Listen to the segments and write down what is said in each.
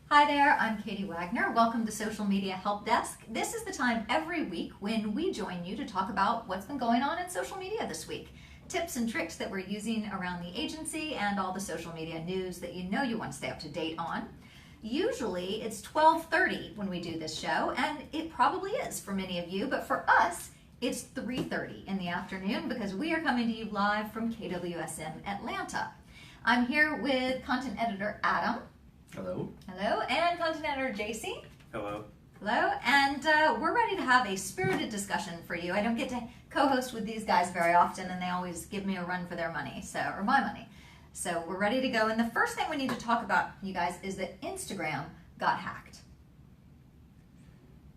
Hi there, I'm Katie Wagner. Welcome to Social Media Help Desk. This is the time every week when we join you to talk about what's been going on in social media this week. Tips and tricks that we're using around the agency and all the social media news that you know you want to stay up to date on. Usually it's 12:30 when we do this show, and it probably is for many of you, but for us, it's 3:30 in the afternoon because we are coming to you live from KWSM Atlanta. I'm here with content editor Adam. Hello. Hello, and content editor JC. Hello. Hello, and we're ready to have a spirited discussion for you. I don't get to co-host with these guys very often, and they always give me a run for their money, or my money. So we're ready to go, and the first thing we need to talk about, you guys, is that Instagram got hacked.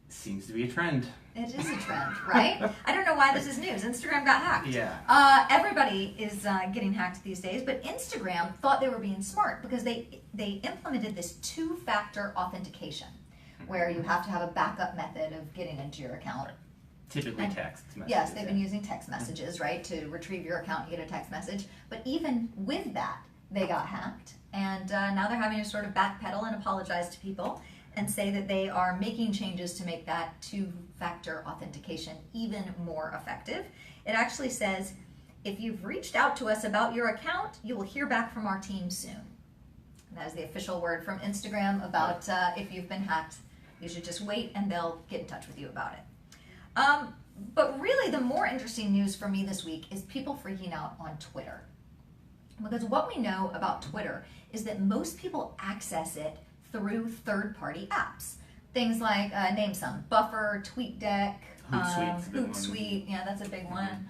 Seems to be a trend. It is a trend, right? I don't know why this is news. Instagram got hacked. Yeah. Everybody is getting hacked these days, but Instagram thought they were being smart because they implemented this two-factor authentication where you have to have a backup method of getting into your account. Typically text messages. Yes, they've been using text messages, right, to retrieve your account and get a text message. But even with that, they got hacked, and now they're having to sort of backpedal and apologize to people and say that they are making changes to make that two-factor authentication even more effective. It actually says, if you've reached out to us about your account, you will hear back from our team soon. And that is the official word from Instagram about if you've been hacked, you should just wait and they'll get in touch with you about it. But really the more interesting news for me this week is people freaking out on Twitter. Because what we know about Twitter is that most people access it through third-party apps. Things like, name some, Buffer, TweetDeck, Hootsuite, yeah, that's a big one.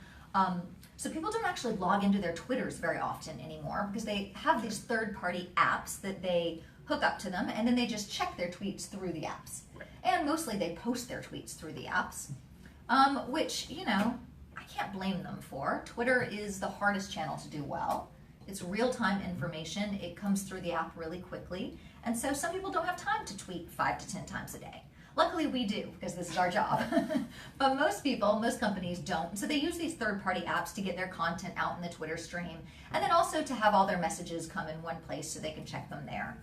So people don't actually log into their Twitters very often anymore because they have these third-party apps that they hook up to them, and then they just check their tweets through the apps. Right. And mostly they post their tweets through the apps, which, you know, I can't blame them for. Twitter is the hardest channel to do well. It's real-time information. It comes through the app really quickly. And so some people don't have time to tweet 5 to 10 times a day. Luckily we do, because this is our job. But most people, most companies don't. So they use these third-party apps to get their content out in the Twitter stream, and then also to have all their messages come in one place so they can check them there.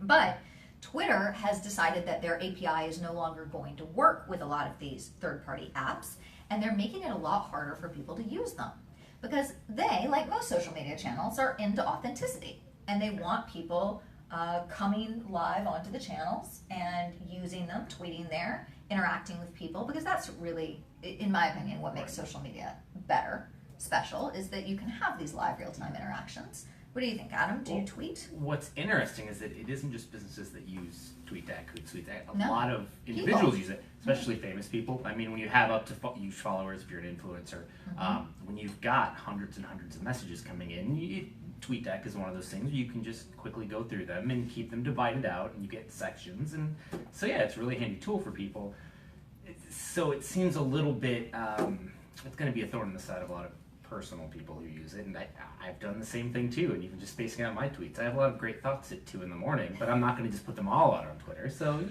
But Twitter has decided that their API is no longer going to work with a lot of these third-party apps, and they're making it a lot harder for people to use them. Because they, like most social media channels, are into authenticity, and they want people coming live onto the channels and using them, tweeting there, interacting with people, because that's really, in my opinion, what makes social media better, special, is that you can have these live real-time interactions. What do you think, Adam? Do you tweet? What's interesting is that it isn't just businesses that use TweetDeck, Hootsuite. A No. lot of individuals use it, especially famous people. I mean, when you have up to huge followers, if you're an influencer, when you've got hundreds and hundreds of messages coming in, TweetDeck is one of those things where you can just quickly go through them and keep them divided out, and you get sections. And so, yeah, it's a really handy tool for people. So it seems a little bit, it's going to be a thorn in the side of a lot of personal people who use it, and I've done the same thing too, and even just spacing out my tweets. I have a lot of great thoughts at 2 in the morning, but I'm not going to just put them all out on Twitter. So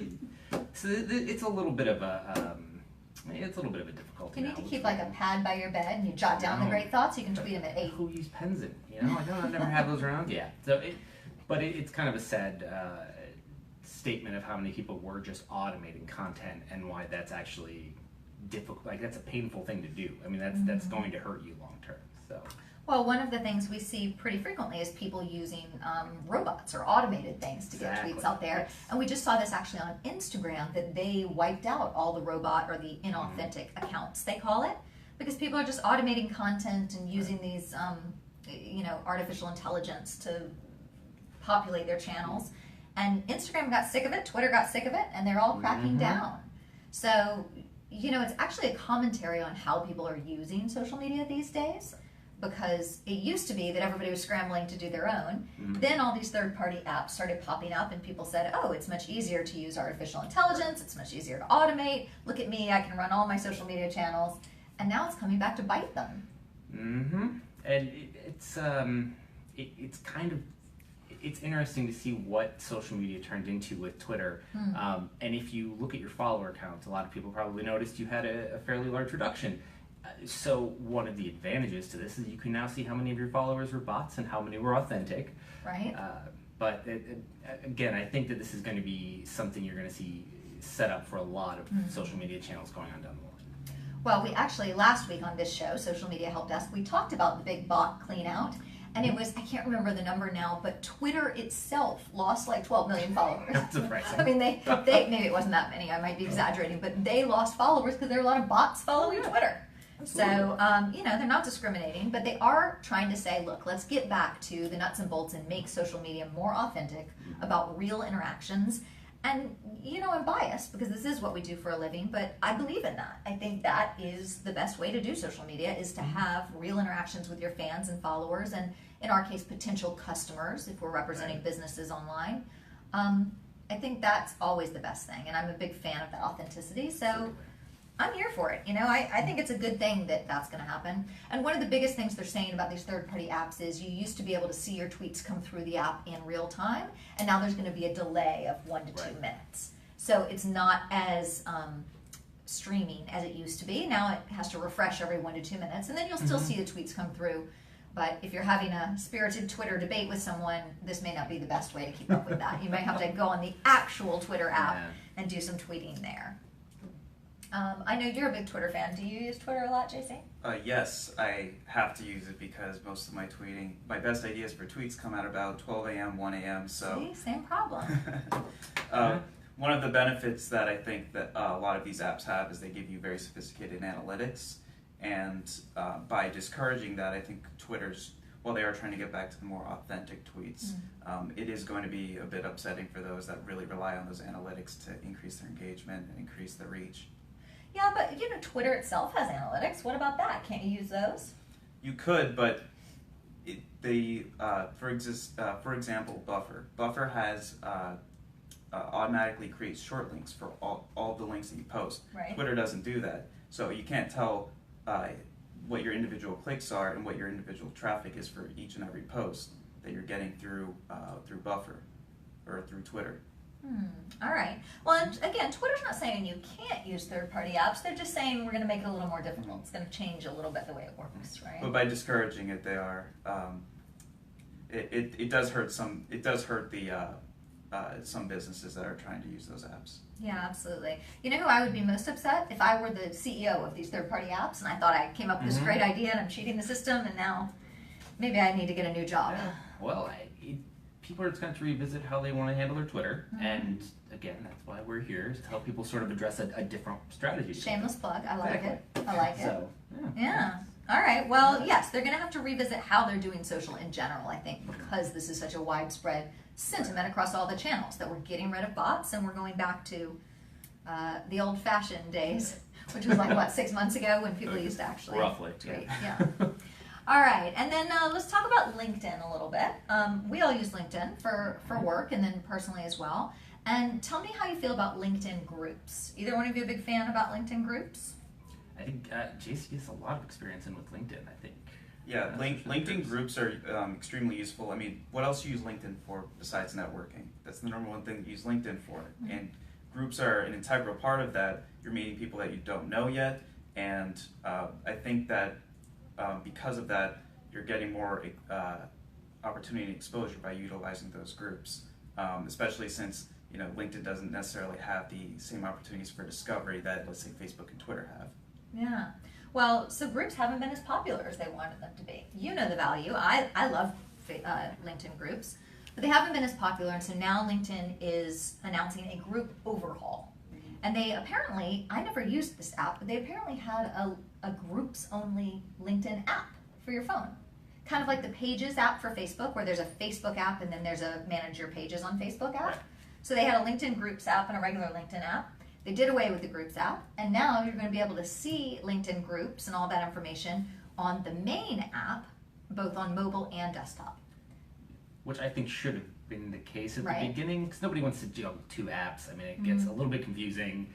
it's a little bit of a difficulty. You need to keep like a pad by your bed, and you jot down the great thoughts. You can tweet them at 8. Who use pens in? I've never had those around. Yeah. So it's kind of a sad statement of how many people were just automating content and why that's actually difficult. Like, that's a painful thing to do. I mean, that's going to hurt you long term. So. Well, one of the things we see pretty frequently is people using robots or automated things to get tweets out there. Yes. And we just saw this actually on Instagram, that they wiped out all the robot or the inauthentic accounts, they call it, because people are just automating content and using these, artificial intelligence to populate their channels. And Instagram got sick of it, Twitter got sick of it, and they're all cracking down. So, it's actually a commentary on how people are using social media these days. Because it used to be that everybody was scrambling to do their own. Then all these third-party apps started popping up, and people said, oh, it's much easier to use artificial intelligence, it's much easier to automate, look at me, I can run all my social media channels, and now it's coming back to bite them. And it's interesting to see what social media turned into with Twitter. And if you look at your follower counts, a lot of people probably noticed you had a fairly large reduction. So one of the advantages to this is you can now see how many of your followers were bots and how many were authentic. Right. But again, I think that this is going to be something you're going to see set up for a lot of social media channels going on down the line. Well, we actually, last week on this show, Social Media Help Desk, we talked about the big bot clean out. And it was, I can't remember the number now, but Twitter itself lost like 12 million followers. That's surprising. I mean, they maybe it wasn't that many, I might be exaggerating, but they lost followers because there were a lot of bots following Twitter. Absolutely. So, they're not discriminating, but they are trying to say, look, let's get back to the nuts and bolts and make social media more authentic about real interactions. And, I'm biased because this is what we do for a living, but I believe in that. I think that is the best way to do social media, is to have real interactions with your fans and followers, and in our case, potential customers, if we're representing businesses online. I think that's always the best thing, and I'm a big fan of that authenticity, so I'm here for it. I think it's a good thing that that's going to happen. And one of the biggest things they're saying about these third-party apps is you used to be able to see your tweets come through the app in real time, and now there's going to be a delay of 1 to 2 minutes. So it's not as streaming as it used to be. Now it has to refresh every 1 to 2 minutes, and then you'll still see the tweets come through. But if you're having a spirited Twitter debate with someone, this may not be the best way to keep up with that. You might have to go on the actual Twitter app and do some tweeting there. I know you're a big Twitter fan. Do you use Twitter a lot, JC? Yes, I have to use it because most of my best ideas for tweets come at about 12 a.m., 1 a.m. So See, same problem. One of the benefits that I think that a lot of these apps have is they give you very sophisticated analytics, and by discouraging that, I think Twitter's, while they are trying to get back to the more authentic tweets, it is going to be a bit upsetting for those that really rely on those analytics to increase their engagement and increase their reach. Yeah, but Twitter itself has analytics. What about that? Can't you use those? You could, but for example, Buffer has automatically creates short links for all the links that you post. Right. Twitter doesn't do that, so you can't tell what your individual clicks are and what your individual traffic is for each and every post that you're getting through Buffer or through Twitter. All right. Well, and again, Twitter's not saying you can't use third-party apps. They're just saying we're going to make it a little more difficult. It's going to change a little bit the way it works, right? But by discouraging it, they are. It does hurt some. It does hurt the some businesses that are trying to use those apps. Yeah, absolutely. You know who I would be most upset? If I were the CEO of these third-party apps and I thought I came up with this great idea and I'm cheating the system, and now maybe I need to get a new job. Well, people are just going to revisit how they want to handle their Twitter, and again, that's why we're here, is to help people sort of address a different strategy. Shameless plug. I like Exactly. it. I like it. So, Yeah. All right. Well, yes, they're going to have to revisit how they're doing social in general, I think, because this is such a widespread sentiment across all the channels that we're getting rid of bots and we're going back to the old-fashioned days, which was like, what, 6 months ago when people used to actually roughly, tweet. yeah. All right, and then let's talk about LinkedIn a little bit. We all use LinkedIn for work and then personally as well. And tell me how you feel about LinkedIn groups. Either one of you a big fan about LinkedIn groups? I think JC has a lot of experience in with LinkedIn, I think. Yeah, LinkedIn groups are extremely useful. I mean, what else do you use LinkedIn for besides networking? That's the number one thing you use LinkedIn for. And groups are an integral part of that. You're meeting people that you don't know yet, and I think that because of that, you're getting more opportunity and exposure by utilizing those groups, especially since LinkedIn doesn't necessarily have the same opportunities for discovery that, let's say, Facebook and Twitter have. Yeah. Well, so groups haven't been as popular as they wanted them to be. You know the value. I love LinkedIn groups, but they haven't been as popular, and so now LinkedIn is announcing a group overhaul. And they apparently, I never used this app, but they apparently had a groups-only LinkedIn app for your phone. Kind of like the Pages app for Facebook, where there's a Facebook app and then there's a Manage Your Pages on Facebook app. So they had a LinkedIn Groups app and a regular LinkedIn app. They did away with the Groups app, and now you're going to be able to see LinkedIn Groups and all that information on the main app, both on mobile and desktop. Which I think should have been the case at Right. the beginning, because nobody wants to juggle 2 apps. I mean, it gets a little bit confusing.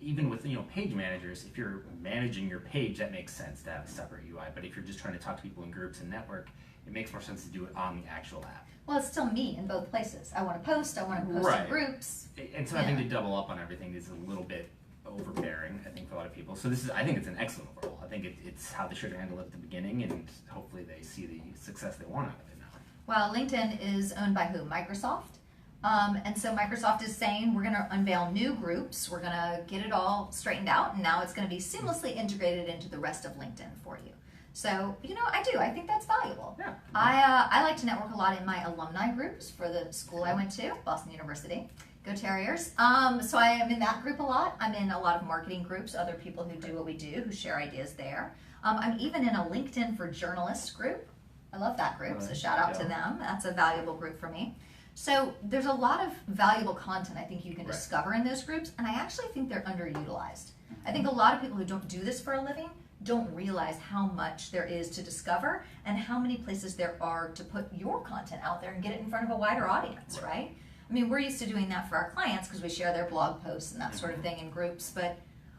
Even with page managers, if you're managing your page, that makes sense to have a separate UI. But if you're just trying to talk to people in groups and network, it makes more sense to do it on the actual app. Well, it's still me in both places. I want to post in Right. groups. And so I think to double up on everything is a little bit overbearing, I think, for a lot of people. So I think it's an excellent overhaul. I think it's how they should handle it at the beginning, and hopefully they see the success they want out of it now. Well, LinkedIn is owned by who? Microsoft. And so Microsoft is saying we're going to unveil new groups. We're going to get it all straightened out, and now it's going to be seamlessly integrated into the rest of LinkedIn for you. So, I think that's valuable. Yeah. I like to network a lot in my alumni groups for the school I went to, Boston University. Go Terriers. So I am in that group a lot. I'm in a lot of marketing groups, other people who do what we do, who share ideas there. I'm even in a LinkedIn for Journalists group. I love that group, so shout out to them. That's a valuable group for me. So there's a lot of valuable content I think you can discover in those groups, and I actually think they're underutilized. I think a lot of people who don't do this for a living don't realize how much there is to discover and how many places there are to put your content out there and get it in front of a wider audience, right? I mean, we're used to doing that for our clients because we share their blog posts and that sort of thing in groups, but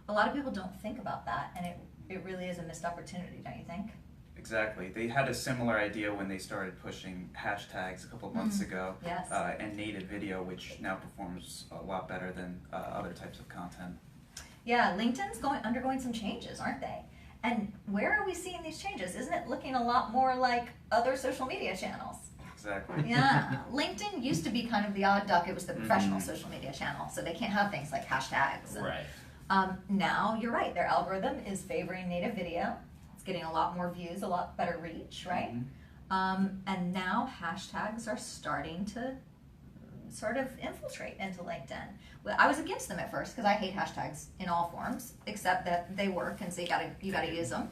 a lot of people don't think about that, and it really is a missed opportunity, don't you think? Exactly. They had a similar idea when they started pushing hashtags a couple of months ago, Yes. And native video, which now performs a lot better than other types of content. Yeah, LinkedIn's undergoing some changes, aren't they? And where are we seeing these changes? Isn't it looking a lot more like other social media channels? Exactly. Yeah, LinkedIn used to be kind of the odd duck. It was the professional social media channel, so they can't have things like hashtags. And, Right. Now, you're right, their algorithm is favoring native video. It's getting a lot more views, a lot better reach, right? And now hashtags are starting to sort of infiltrate into LinkedIn. Well, I was against them at first because I hate hashtags in all forms, except that they work, and so you gotta use them.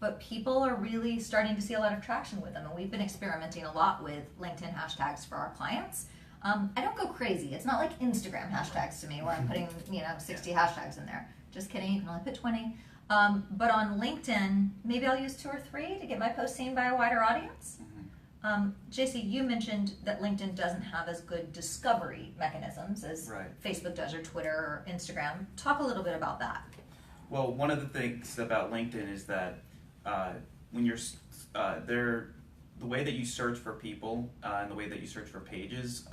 But people are really starting to see a lot of traction with them, and we've been experimenting a lot with LinkedIn hashtags for our clients. I don't go crazy. It's not like Instagram hashtags to me where I'm putting 60 hashtags in there. Just kidding, you can only put 20. But on LinkedIn, maybe I'll use 2 or 3 to get my post seen by a wider audience. JC, you mentioned that LinkedIn doesn't have as good discovery mechanisms as Facebook does, or Twitter, or Instagram. Talk a little bit about that. Well, one of the things about LinkedIn is that when you're the way that you search for people and the way that you search for pages,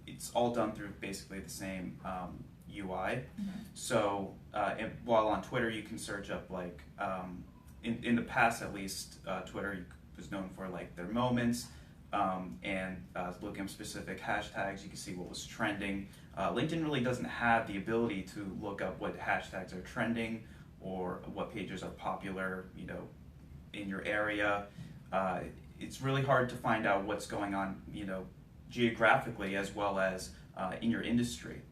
it's all done through basically the same UI. So while on Twitter you can search up like in the past at least, Twitter was known for like their moments and looking up specific hashtags. You can see what was trending. LinkedIn really doesn't have the ability to look up what hashtags are trending or what pages are popular, in your area. It's really hard to find out what's going on, geographically as well as in your industry.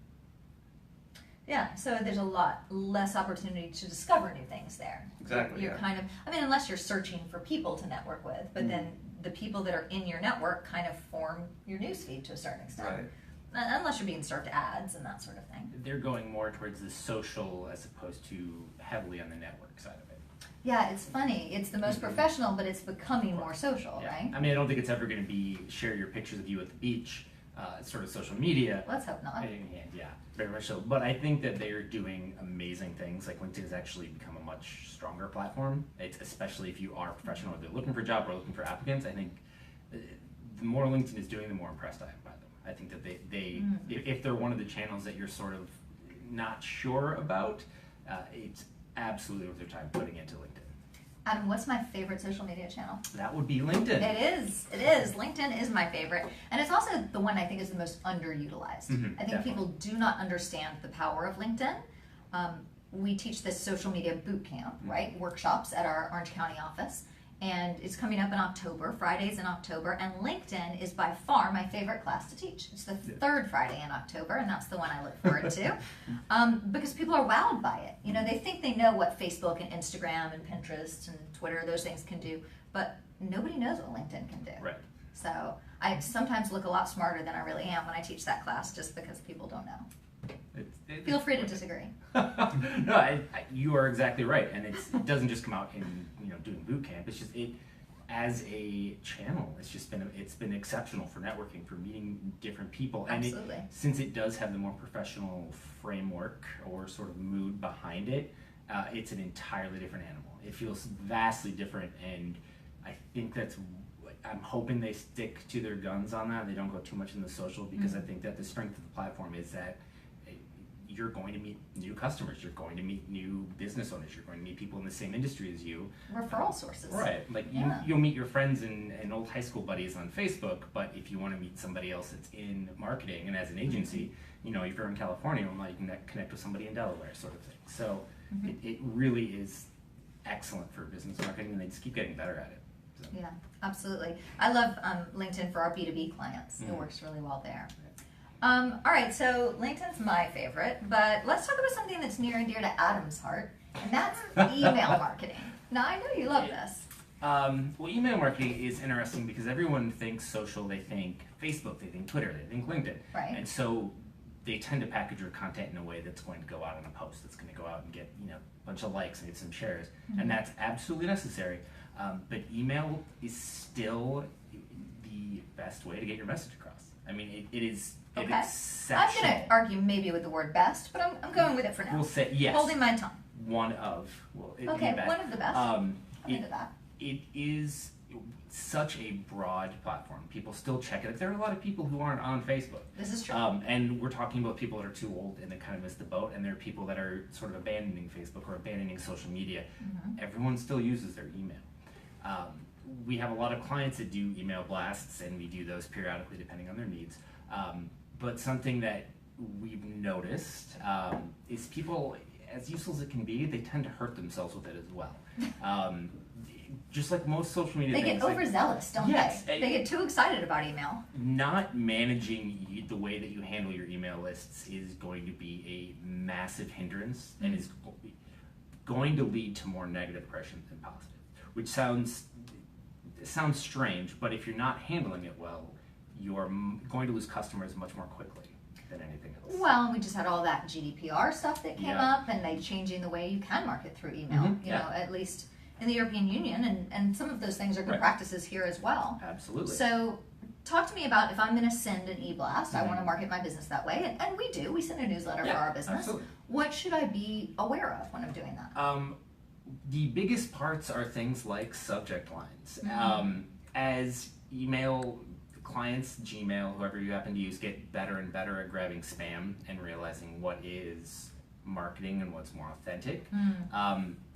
Yeah, so there's a lot less opportunity to discover new things there. Exactly. You're kind of, unless you're searching for people to network with, but then the people that are in your network kind of form your newsfeed to a certain extent. Right. Unless you're being served ads and that sort of thing. They're going more towards the social as opposed to heavily on the network side of it. Yeah, it's funny. It's the most professional, but it's becoming more social, right? I don't think it's ever going to be share your pictures of you at the beach, sort of social media. Let's hope not. Yeah, very much so. But I think that they're doing amazing things. Like LinkedIn has actually become a much stronger platform. It's especially if you are a professional, whether looking for a job or looking for applicants. I think the more LinkedIn is doing, the more impressed I am by them. I think that they if they're one of the channels that you're sort of not sure about, it's absolutely worth their time putting into LinkedIn. Adam, what's my favorite social media channel? That would be LinkedIn. It is. LinkedIn is my favorite. And it's also the one I think is the most underutilized. I think definitely. people do not understand the power of LinkedIn. We teach this social media boot camp, right? Workshops at our Orange County office. And it's coming up in October, Fridays in October. And LinkedIn is by far my favorite class to teach. It's the third Friday in October, and that's the one I look forward to. Because people are wowed by it. They think they know what Facebook and Instagram and Pinterest and Twitter, those things can do. But nobody knows what LinkedIn can do. Right. So I sometimes look a lot smarter than I really am when I teach that class just because people don't know. Feel free to disagree. No, you are exactly right, and it doesn't just come out in doing boot camp. It's just as a channel. It's been exceptional for networking, for meeting different people, Absolutely. and since it does have the more professional framework or sort of mood behind it, it's an entirely different animal. It feels vastly different, and I think I'm hoping they stick to their guns on that. They don't go too much in the social because I think that the strength of the platform is that you're going to meet new customers, you're going to meet new business owners, you're going to meet people in the same industry as you. Referral sources. Right, like you'll meet your friends and old high school buddies on Facebook, but if you want to meet somebody else that's in marketing and as an agency, you know, if you're in California, you might connect with somebody in Delaware, sort of thing. So it really is excellent for business marketing, and they just keep getting better at it. So. Yeah, absolutely. I love LinkedIn for our B2B clients. It works really well there. All right, so LinkedIn's my favorite, but let's talk about something that's near and dear to Adam's heart, and that's email marketing. Now, I know you love this. Well, email marketing is interesting because everyone thinks social, they think Facebook, they think Twitter, they think LinkedIn. Right. And so they tend to package your content in a way that's going to go out on a post, that's going to go out and get, you know, a bunch of likes and get some shares, and that's absolutely necessary. But email is still the best way to get your message across. I mean, it is exceptional. I'm going to argue maybe with the word best, but I'm going with it for now. We'll say yes. Holding my tongue. One of. Well, Okay, one of the best. I'm into that. It is such a broad platform. People still check it. Like, there are a lot of people who aren't on Facebook. This is true. And we're talking about people that are too old and they kind of missed the boat, and there are people that are sort of abandoning Facebook or abandoning social media. Everyone still uses their email. We have a lot of clients that do email blasts, and we do those periodically depending on their needs. But something that we've noticed is people, as useful as it can be, they tend to hurt themselves with it as well. Just like most social media they things. Get overzealous, don't they? They get too excited about email. Not managing the way that you handle your email lists is going to be a massive hindrance and is going to lead to more negative impressions than positive, which sounds strange, but if you're not handling it well, you're going to lose customers much more quickly than anything else. Well, we just had all that GDPR stuff that came up, and they changing the way you can market through email, you know, at least in the European Union, and some of those things are good practices here as well. Absolutely. So talk to me about if I'm going to send an e-blast, I want to market my business that way, and we do. We send a newsletter for our business. Absolutely. What should I be aware of when I'm doing that? The biggest parts are things like subject lines. As email clients, Gmail, whoever you happen to use, get better and better at grabbing spam and realizing what is marketing and what's more authentic.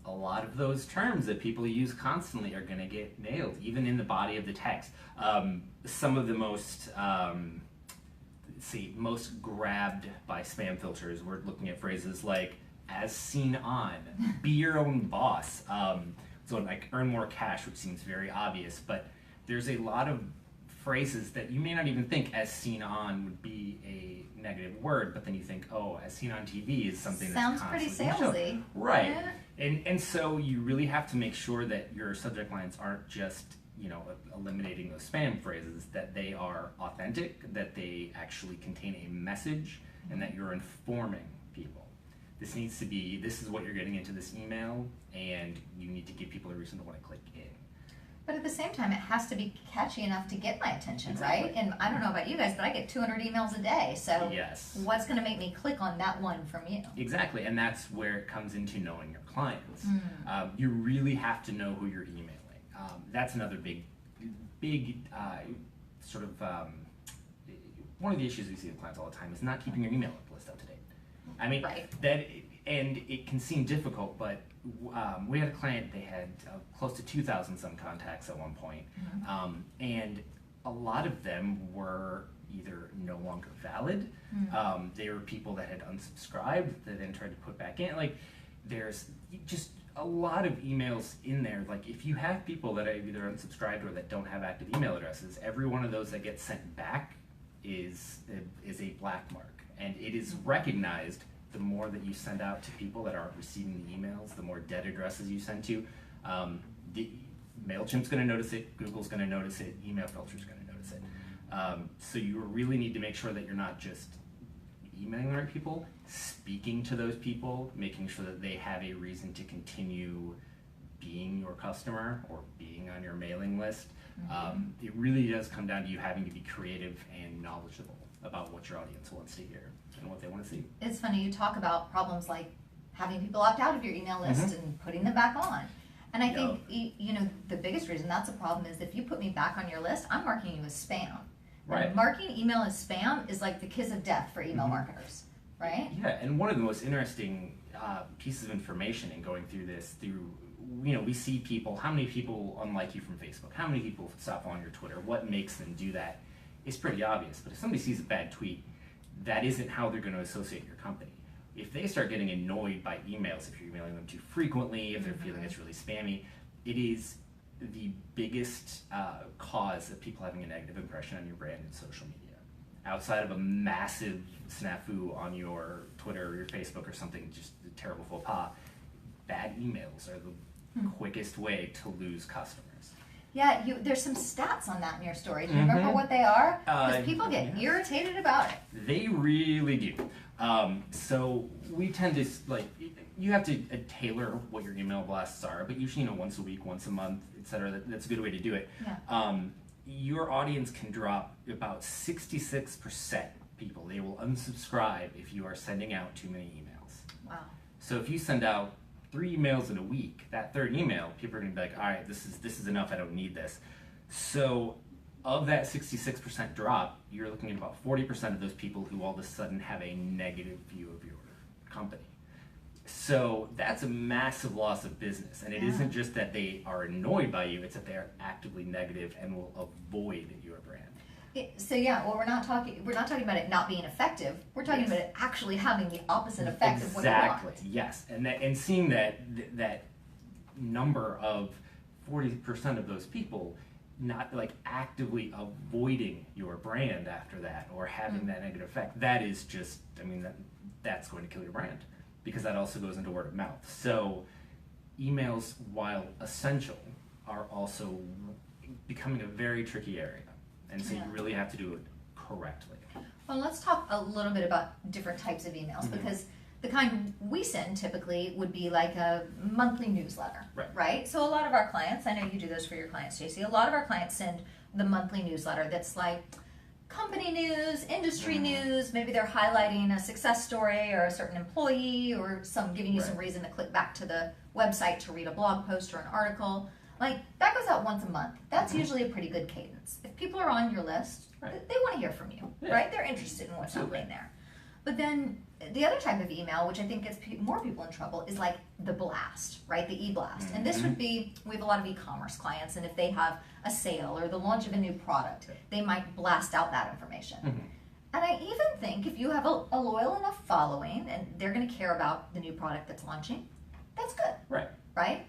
A lot of those terms that people use constantly are going to get nailed, even in the body of the text. Some of the most, most grabbed by spam filters, we're looking at phrases like, as seen on, be your own boss. So like earn more cash, which seems very obvious, but there's a lot of phrases that you may not even think as seen on would be a negative word, but then you think, oh, as seen on TV is something sounds that's pretty constantly salesy. Right. Yeah. And so you really have to make sure that your subject lines aren't just, you know, eliminating those spam phrases, that they are authentic, that they actually contain a message, and that you're informing people. This needs to be, this is what you're getting into this email, and you need to give people a reason to want to click in. But at the same time, it has to be catchy enough to get my attention, Exactly. right? And I don't know about you guys, but I get 200 emails a day. So Yes. what's going to make me click on that one from you? Exactly, and that's where it comes into knowing your clients. You really have to know who you're emailing. That's another big sort of, one of the issues we see with clients all the time is not keeping your email list up to date. I mean, and it can seem difficult, but we had a client, they had close to 2,000 some contacts at one point, and a lot of them were either no longer valid, they were people that had unsubscribed, that then tried to put back in. Like, there's just a lot of emails in there. Like, if you have people that are either unsubscribed or that don't have active email addresses, every one of those that gets sent back is a black mark. And it is recognized the more that you send out to people that aren't receiving the emails, the more dead addresses you send to. MailChimp's going to notice it, Google's going to notice it, email filter's going to notice it. So you really need to make sure that you're not just emailing the right people, speaking to those people, making sure that they have a reason to continue being your customer or being on your mailing list. It really does come down to you having to be creative and knowledgeable about what your audience wants to hear and what they want to see. It's funny, you talk about problems like having people opt out of your email list and putting them back on. And I think, you know, the biggest reason that's a problem is if you put me back on your list, I'm marking you as spam. Right. And marking email as spam is like the kiss of death for email marketers. right? Yeah, and one of the most interesting pieces of information in going through this, we see people, how many people unlike you from Facebook, how many people stop following your Twitter, what makes them do that is pretty obvious. But if somebody sees a bad tweet, that isn't how they're going to associate your company. If they start getting annoyed by emails, if you're emailing them too frequently, if they're feeling it's really spammy, it is the biggest cause of people having a negative impression on your brand in social media. Outside of a massive snafu on your Twitter or your Facebook or something, just a terrible faux pas, bad emails are the quickest way to lose customers. Yeah, there's some stats on that in your story. Do you remember what they are? Because people get yes. irritated about it. They really do. So we tend to, you have to tailor what your email blasts are, but usually, once a week, once a month, etc. That's a good way to do it. Yeah. Your audience can drop about 66% people. They will unsubscribe if you are sending out too many emails. Wow. So if you send out 3 emails in a week, that third email, people are going to be like, all right, this is enough, I don't need this. So of that 66% drop, you're looking at about 40% of those people who all of a sudden have a negative view of your company. So that's a massive loss of business. And it isn't just that they are annoyed by you, it's that they are actively negative and will avoid your brand. Well, we're not talking about it not being effective. We're talking about it actually having the opposite effect of what you want. Exactly. Yes, and seeing that number of 40% of those people not actively avoiding your brand after that or having that negative effect, that is just, that's going to kill your brand, because that also goes into word of mouth. So emails, while essential, are also becoming a very tricky area. And so you really have to do it correctly. Well, let's talk a little bit about different types of emails, because the kind we send typically would be like a monthly newsletter, right? So a lot of our clients, I know you do those for your clients, JC, a lot of our clients send the monthly newsletter that's like company news, industry news, maybe they're highlighting a success story or a certain employee or giving you some reason to click back to the website to read a blog post or an article. That goes out once a month. That's usually a pretty good cadence. If people are on your list, they want to hear from you, right? They're interested in what's happening there. But then the other type of email, which I think gets more people in trouble, is like the blast, right? The e-blast. And this would be, we have a lot of e-commerce clients, and if they have a sale or the launch of a new product, they might blast out that information. And I even think if you have a loyal enough following and they're going to care about the new product that's launching, that's good, right?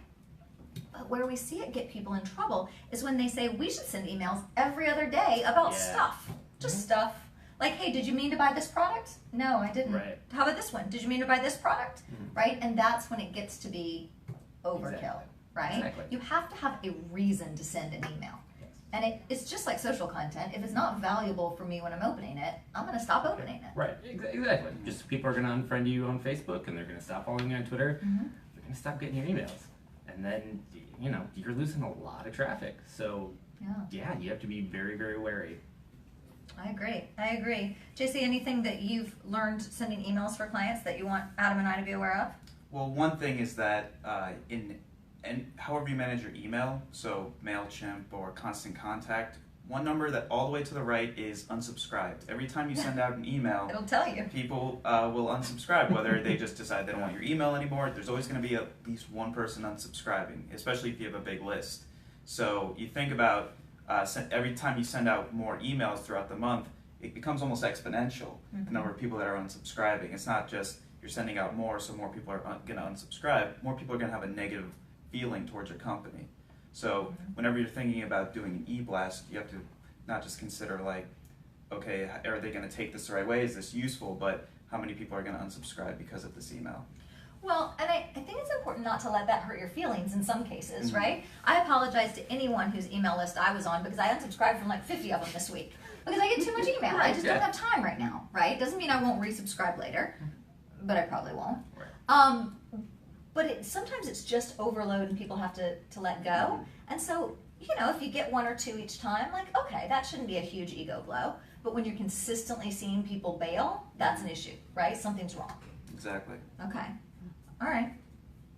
But where we see it get people in trouble is when they say we should send emails every other day about stuff, just stuff. Like, hey, did you mean to buy this product? No, I didn't. How about this one? Did you mean to buy this product? Right? And that's when it gets to be overkill, right? You have to have a reason to send an email. And it's just like social content. If it's not valuable for me when I'm opening it, I'm going to stop opening it. Right, exactly. Just people are going to unfriend you on Facebook, and they're going to stop following you on Twitter. They're going to stop getting your emails. And then, you're losing a lot of traffic. So, you have to be very, very wary. I agree. JC, anything that you've learned sending emails for clients that you want Adam and I to be aware of? Well, one thing is that however you manage your email, so MailChimp or Constant Contact, one number that all the way to the right is unsubscribed. Every time you send out an email, it'll tell you. People will unsubscribe, whether they just decide they don't want your email anymore. There's always going to be at least one person unsubscribing, especially if you have a big list. So you think about every time you send out more emails throughout the month, it becomes almost exponential, the number of people that are unsubscribing. It's not just you're sending out more, so more people are going to unsubscribe. More people are going to have a negative feeling towards your company. So whenever you're thinking about doing an e-blast, you have to not just consider okay, are they going to take this the right way? Is this useful? But how many people are going to unsubscribe because of this email? Well, and I think it's important not to let that hurt your feelings in some cases, right? I apologize to anyone whose email list I was on because I unsubscribed from 50 of them this week because I get too much email. I just don't have time right now, right? Doesn't mean I won't resubscribe later, but I probably won't. But sometimes it's just overload and people have to let go. And so, if you get 1 or 2 each time, okay, that shouldn't be a huge ego blow. But when you're consistently seeing people bail, that's an issue, right? Something's wrong. Exactly. Okay. All right.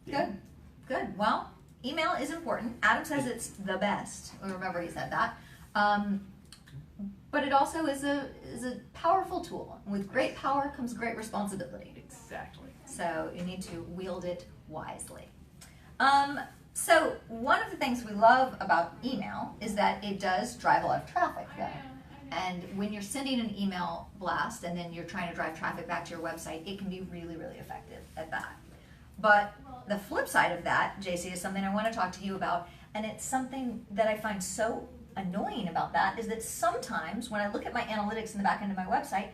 Good. Well, email is important. Adam says it's the best. Remember he said that. but it also is a powerful tool. With great power comes great responsibility. Exactly. So you need to wield it wisely. So one of the things we love about email is that it does drive a lot of traffic, though. And when you're sending an email blast and then you're trying to drive traffic back to your website, it can be really, really effective at that. But the flip side of that, JC, is something I want to talk to you about, and it's something that I find so annoying about that, is that sometimes when I look at my analytics in the back end of my website,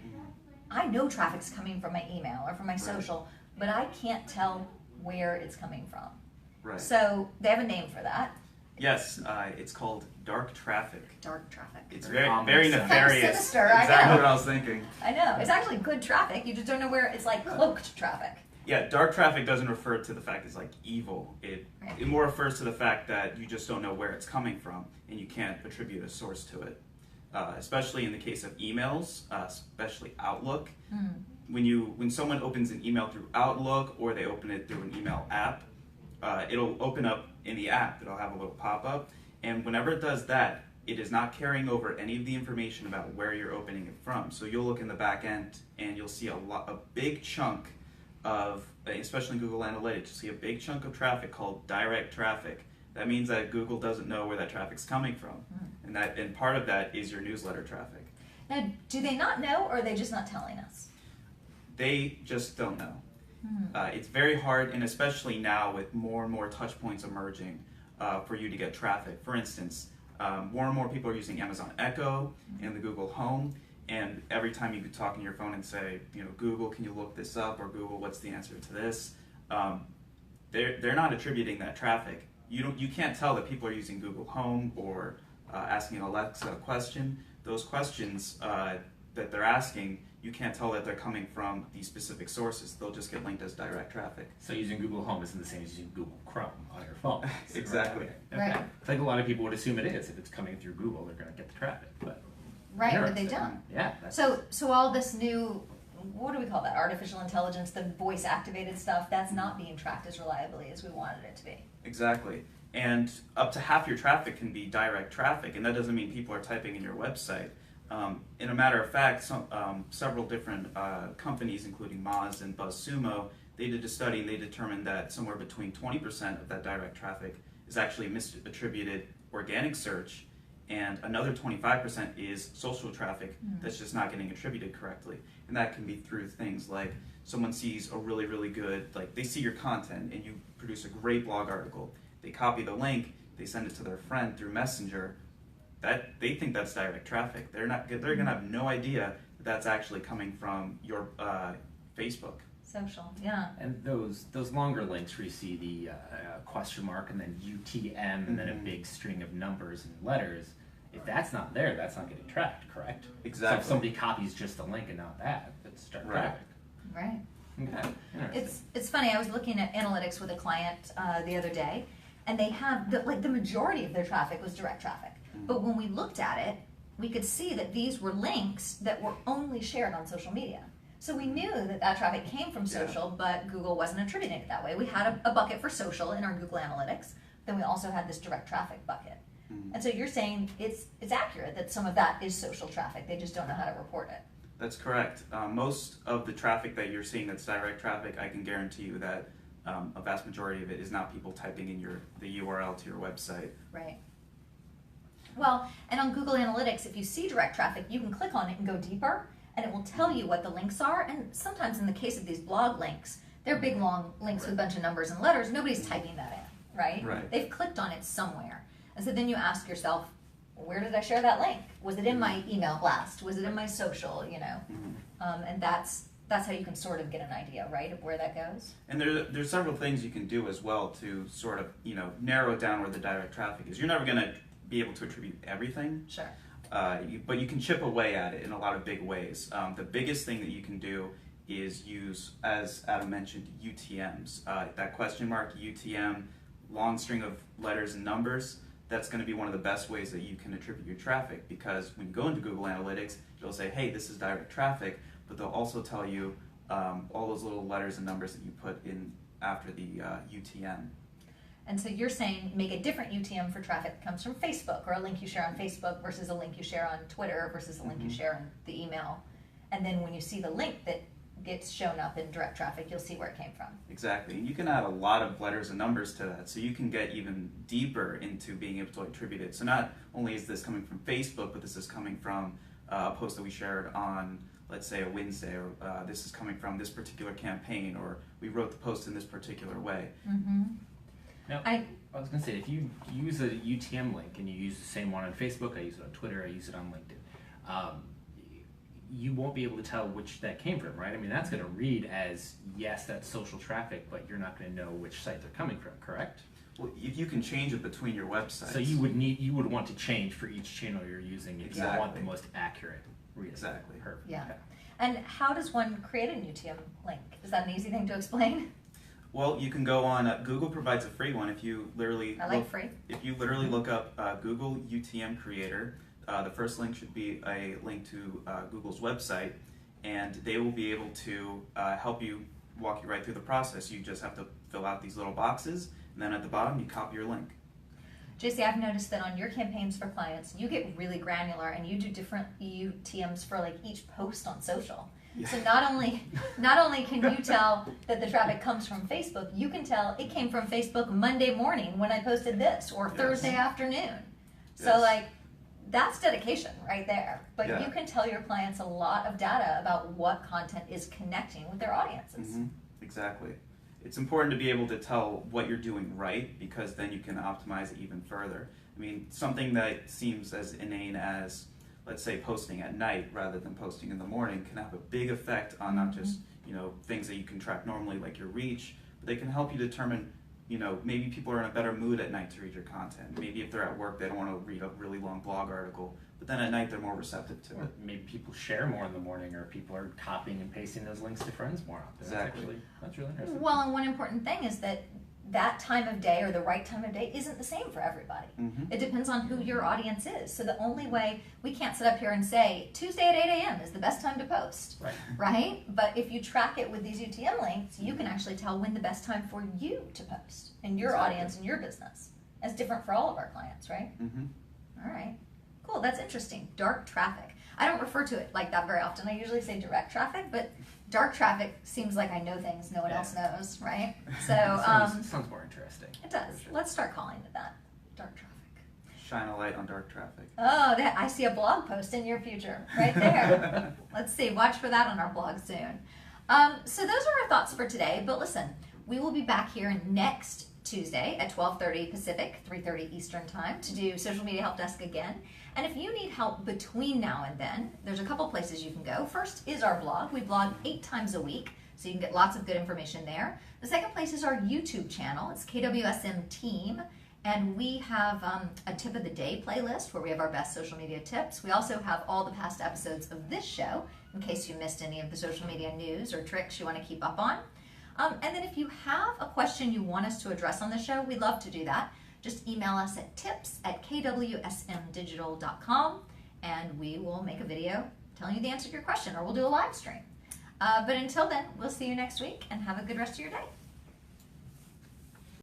I know traffic's coming from my email or from my social, but I can't tell where it's coming from. Right. So they have a name for that. Yes, it's called dark traffic. Dark traffic. It's Very very ominous. nefarious. Kind of sinister, I exactly know. what I was thinking. I know. It's actually good traffic. You just don't know where. It's like cloaked traffic. Yeah, dark traffic doesn't refer to the fact it's like evil. It more refers to the fact that you just don't know where it's coming from and you can't attribute a source to it. Especially in the case of emails, especially Outlook. When someone opens an email through Outlook or they open it through an email app, it'll open up in the app. It'll have a little pop-up, and whenever it does that, it is not carrying over any of the information about where you're opening it from. So you'll look in the back end and you'll see a big chunk of, especially in Google Analytics, you'll see a big chunk of traffic called direct traffic. That means that Google doesn't know where that traffic's coming from, and part of that is your newsletter traffic. Now, do they not know, or are they just not telling us? They just don't know. It's very hard, and especially now with more and more touch points emerging for you to get traffic. For instance, more and more people are using Amazon Echo and the Google Home, and every time you could talk on your phone and say, Google, can you look this up, or Google, what's the answer to this? They're not attributing that traffic. You can't tell that people are using Google Home or asking Alexa a question. Those questions that they're asking, you can't tell that they're coming from these specific sources. They'll just get linked as direct traffic. So using Google Home isn't the same as using Google Chrome on your phone. Exactly. Okay. Right. I think a lot of people would assume it is. If it's coming through Google, they're going to get the traffic. But Right, but they interesting. don't. Yeah. So all this new, what do we call that? Artificial intelligence, the voice activated stuff, that's not being tracked as reliably as we wanted it to be. Exactly. And up to half your traffic can be direct traffic, and that doesn't mean people are typing in your website. In a matter of fact, several different companies, including Moz and BuzzSumo, they did a study and they determined that somewhere between 20% of that direct traffic is actually misattributed organic search, and another 25% is social traffic that's just not getting attributed correctly. And that can be through things like someone sees a really, really good, like they see your content and you produce a great blog article. They copy the link, they send it to their friend through Messenger. That they think that's direct traffic. They're gonna have no idea that that's actually coming from your Facebook. Social, yeah. And those longer links where you see the question mark and then UTM and then a big string of numbers and letters, if that's not there, that's not getting tracked, correct? Exactly. So if somebody copies just the link and not that, that's direct traffic. Right. Okay. Interesting. It's funny, I was looking at analytics with a client the other day, and they have, the majority of their traffic was direct traffic. But when we looked at it, we could see that these were links that were only shared on social media. So we knew that traffic came from social, but Google wasn't attributing it that way. We had a bucket for social in our Google Analytics, then we also had this direct traffic bucket. And so you're saying it's accurate that some of that is social traffic, they just don't know how to report it. That's correct. Most of the traffic that you're seeing that's direct traffic, I can guarantee you that a vast majority of it is not people typing in the URL to your website. Right. Well, and on Google Analytics, if you see direct traffic, you can click on it and go deeper, and it will tell you what the links are. And sometimes in the case of these blog links, they're big, long links with a bunch of numbers and letters. Nobody's typing that in, right? Right. They've clicked on it somewhere. And so then you ask yourself, where did I share that link? Was it in my email blast? Was it in my social, And that's how you can sort of get an idea, right, of where that goes. And there's several things you can do as well to sort of, narrow down where the direct traffic is. You're never going to be able to attribute everything. Sure. But you can chip away at it in a lot of big ways. The biggest thing that you can do is use, as Adam mentioned, UTMs. That question mark, UTM, long string of letters and numbers, that's going to be one of the best ways that you can attribute your traffic, because when you go into Google Analytics, it'll say, hey, this is direct traffic, but they'll also tell you all those little letters and numbers that you put in after the UTM. And so you're saying make a different UTM for traffic that comes from Facebook, or a link you share on Facebook versus a link you share on Twitter versus a link you share on the email. And then when you see the link that gets shown up in direct traffic, you'll see where it came from. Exactly. And you can add a lot of letters and numbers to that, so you can get even deeper into being able to attribute it. So not only is this coming from Facebook, but this is coming from a post that we shared on, let's say, a Wednesday, or this is coming from this particular campaign, or we wrote the post in this particular way. Now, I was going to say, if you use a UTM link and you use the same one on Facebook, I use it on Twitter, I use it on LinkedIn, you won't be able to tell which that came from, right? I mean, that's going to read as, yes, that's social traffic, but you're not going to know which site they're coming from, correct? Well, if you can change it between your websites. So you would want to change for each channel you're using if you want the most accurate reading. Exactly. Perfect. Yeah. And how does one create an UTM link? Is that an easy thing to explain? Well, you can go on. Google provides a free one. If you literally free. If you literally look up Google UTM Creator, the first link should be a link to Google's website, and they will be able to help you, walk you right through the process. You just have to fill out these little boxes, and then at the bottom you copy your link. JC, I've noticed that on your campaigns for clients, you get really granular and you do different UTMs for like each post on social. Yeah. So not only can you tell that the traffic comes from Facebook, you can tell it came from Facebook Monday morning when I posted this, or Thursday afternoon. So like, that's dedication right there. But you can tell your clients a lot of data about what content is connecting with their audiences. Exactly. It's important to be able to tell what you're doing right, because then you can optimize it even further. I mean, something that seems as inane as, let's say, posting at night rather than posting in the morning can have a big effect on not just, things that you can track normally like your reach, but they can help you determine, maybe people are in a better mood at night to read your content. Maybe if they're at work, they don't want to read a really long blog article, but then at night they're more receptive to it. Maybe people share more in the morning, or people are copying and pasting those links to friends more often. Exactly. That's really interesting. Well, and one important thing is that time of day, or the right time of day, isn't the same for everybody. It depends on who your audience is. So the only way, we can't sit up here and say Tuesday at 8 a.m. is the best time to post, right? But if you track it with these UTM links, you can actually tell when the best time for you to post in your audience and your business. It's different for all of our clients, right? All right, cool, that's interesting. Dark traffic. I don't refer to it like that very often. I usually say direct traffic, but dark traffic seems like I know things no one else knows, right? So sounds more interesting. It does. Sure. Let's start calling it that. Dark traffic. Shine a light on dark traffic. Oh, I see a blog post in your future right there. Let's see. Watch for that on our blog soon. So those are our thoughts for today. But listen, we will be back here next Tuesday at 12:30 Pacific, 3:30 Eastern Time to do Social Media Help Desk again. And if you need help between now and then, there's a couple places you can go. First is our blog. We blog 8 times a week, so you can get lots of good information there. The second place is our YouTube channel. It's KWSM Team, and we have a tip of the day playlist where we have our best social media tips. We also have all the past episodes of this show in case you missed any of the social media news or tricks you want to keep up on. And then if you have a question you want us to address on the show, we'd love to do that. Just email us at tips@kwsmdigital.com, and we will make a video telling you the answer to your question, or we'll do a live stream. But until then, we'll see you next week, and have a good rest of your day.